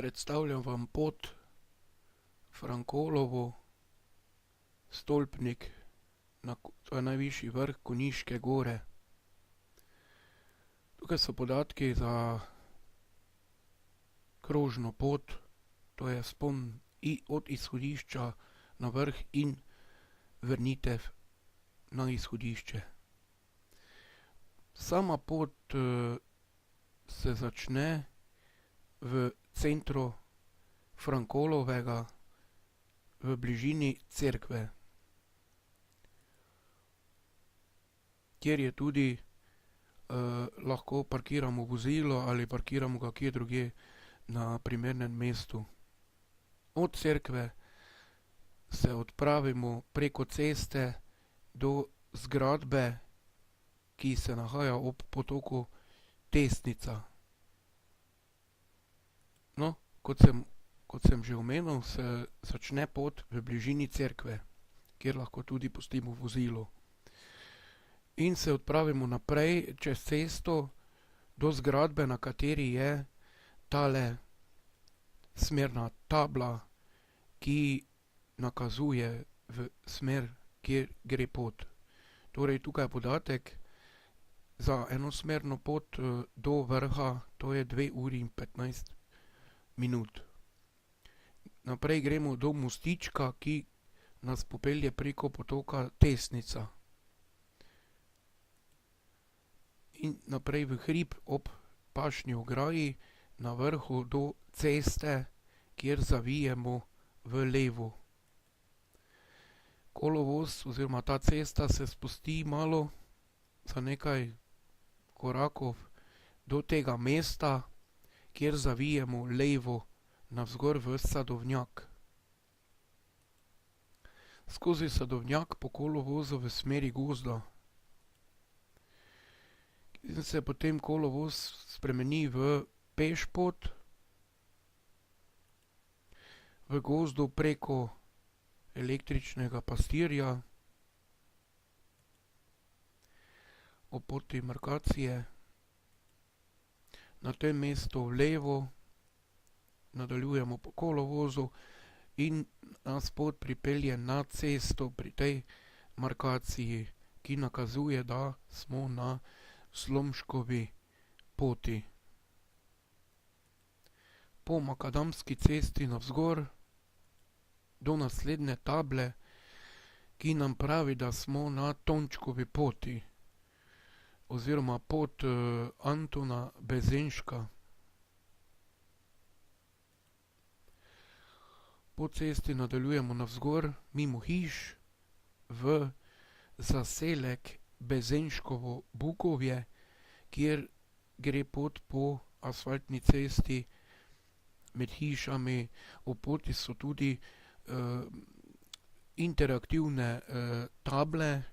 Predstavljam vam pot Frankolovo, Stolpnik, to je najvišji vrh Konjiške gore. Tukaj so podatki za krožno pot, to je vzpon od izhodišča na vrh in vrnitev na izhodišče. Sama pot se začne v centru Frankolovega, v bližini cerkve, kjer je tudi lahko parkiramo vozilo ali parkiramo ga kje drugje na primernem mestu. Od cerkve se odpravimo preko ceste do zgradbe, ki se nahaja ob potoku Tesnica. No, kot sem že omenil, se začne pot v bližini cerkve, kjer lahko tudi pustimo vozilo. In se odpravimo naprej čez cesto do zgradbe, na kateri je tale smerna tabla, ki nakazuje v smer, kjer gre pot. Torej, tukaj je podatek za enosmerno pot do vrha, to je 2 uri in 15 minut. Naprej gremo do mostička, ki nas popelje preko potoka Tesnica. In naprej v hrib ob pašni ograji, na vrhu do ceste, kjer zavijemo v levo. Kolovoz oziroma ta cesta se spusti malo za nekaj korakov do tega mesta, kjer zavijemo levo navzgor v sadovnjak. Skozi sadovnjak po kolovozu v smeri gozda. In se potem kolovoz spremeni v pešpot, v gozdu preko električnega pastirja, ob poti markacije. Na tem mestu levo nadaljujemo po kolovozu in nas pot pripelje na cesto pri tej markaciji, ki nakazuje, da smo na Slomškovi poti. Po makadamski cesti navzgor do naslednje table, ki nam pravi, da smo na Tončkovi poti oziroma pot Antona Bezenška. Po cesti nadaljujemo navzgor mimo hiš v zaselek Bezenškovo Bukovje, kjer gre pot po asfaltni cesti med hišami. Ob poti so tudi interaktivne table,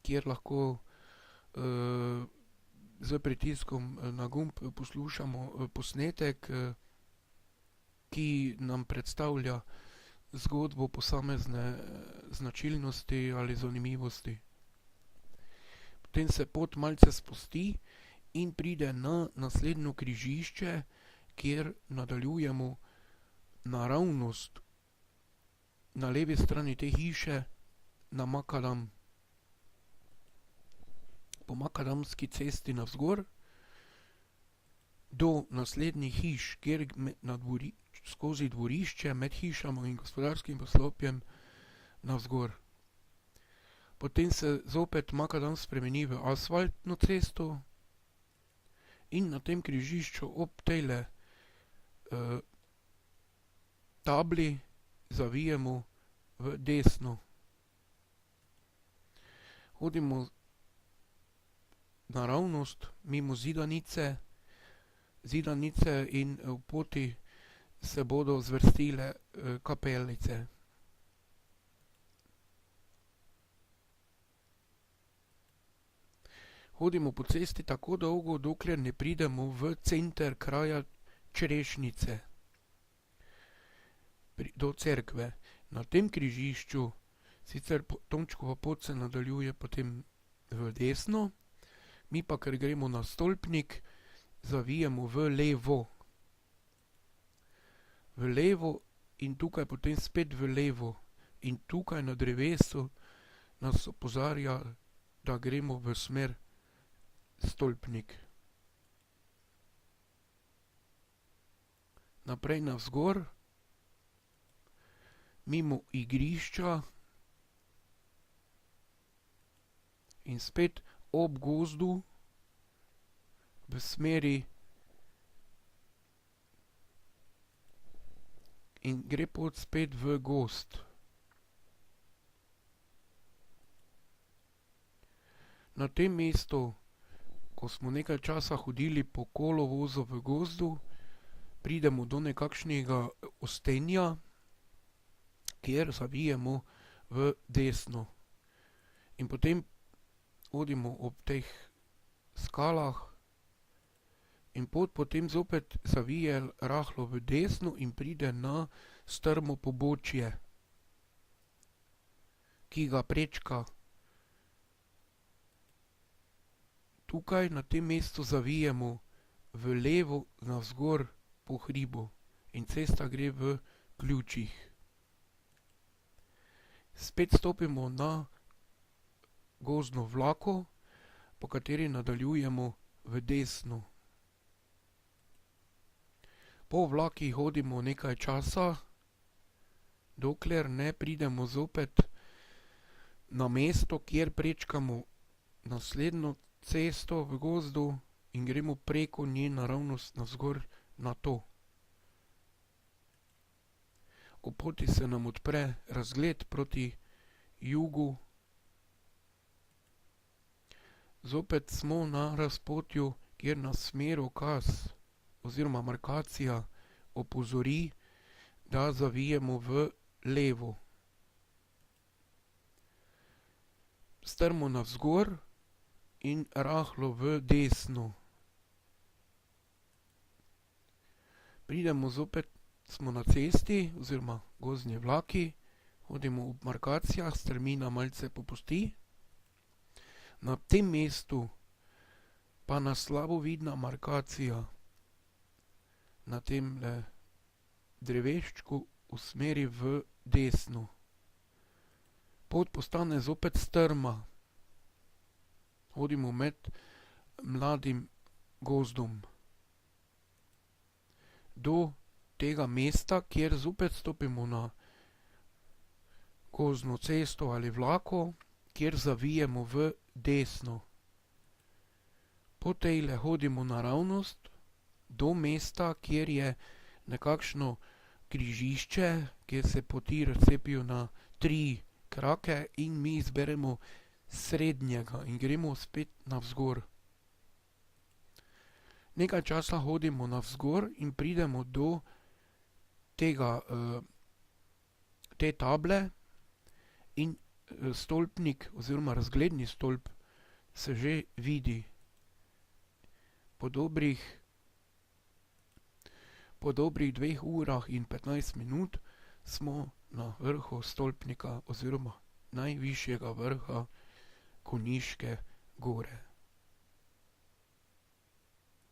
kjer lahko s pritiskom na gumb poslušamo posnetek, ki nam predstavlja zgodbo posamezne značilnosti ali zanimivosti. Potem se pot malce spusti in pride na naslednjo križišče, kjer nadaljujemo naravnost na levi strani te hiše na makadam. Po makadamski cesti navzgor do naslednjih hiš, kjer skozi dvorišče med hišama in gospodarskim poslopjem navzgor. Potem se zopet makadam spremeni v asfaltno cesto in na tem križišču ob tejle tabli zavijemo v desno. Hodimo naravnost mimo zidanice in v poti se bodo zvrstile kapelice. Hodimo po cesti tako dolgo, dokler ne pridemo v center kraja Črešnice, do cerkve. Na tem križišču sicer Tončkova pot se nadaljuje potem v desno, mi pa, ker gremo na Stolpnik, zavijemo v levo. v levo in tukaj potem spet v levo. In tukaj na drevesu nas opozarja, da gremo v smer stolpnik. Naprej navzgor, mimo igrišča in spet ob gozdu v smeri in gre pot spet v gozd. Na tem mestu, ko smo nekaj časa hodili po kolovozu v gozdu, pridemo do nekakšnega ostenja, kjer zavijemo v desno. In potem hodimo ob teh skalah in pot potem zopet zavije rahlo v desno in pride na strmo pobočje, ki ga prečka. Tukaj na tem mestu zavijemo v levo navzgor po hribu in cesta gre v ključih. Spet stopimo na gozdno vlako, po kateri nadaljujemo v desno. Po vlakih hodimo nekaj časa, dokler ne pridemo zopet na mesto, kjer prečkamo naslednjo cesto v gozdu in gremo preko nje naravnost navzgor na to. Ob poti se nam odpre razgled proti jugu. Zopet smo na razpotju, kjer nas smerokaz oziroma markacija opozori, da zavijemo v levo. Strmo navzgor in rahlo v desno. Pridemo zopet, smo na cesti oziroma gozdni vlaki, hodimo ob markacijah, strmina malce popusti. Na tem mestu pa nas slabo vidna markacija na temle dreveščku usmeri v desno. Pot postane zopet strma. Hodimo med mladim gozdom. Do tega mesta, kjer zopet stopimo na gozdno cesto ali vlako, kjer zavijemo v desno. Po tejle hodimo naravnost do mesta, kjer je nekakšno križišče, kjer se poti razcepijo na 3 krake in mi izberemo srednjega in gremo spet navzgor. Nekaj časa hodimo navzgor in pridemo do te table in stolpnik oziroma razgledni stolp se že vidi. Po dobrih 2 urah in 15 minut smo na vrhu stolpnika oziroma najvišjega vrha Konjiške gore.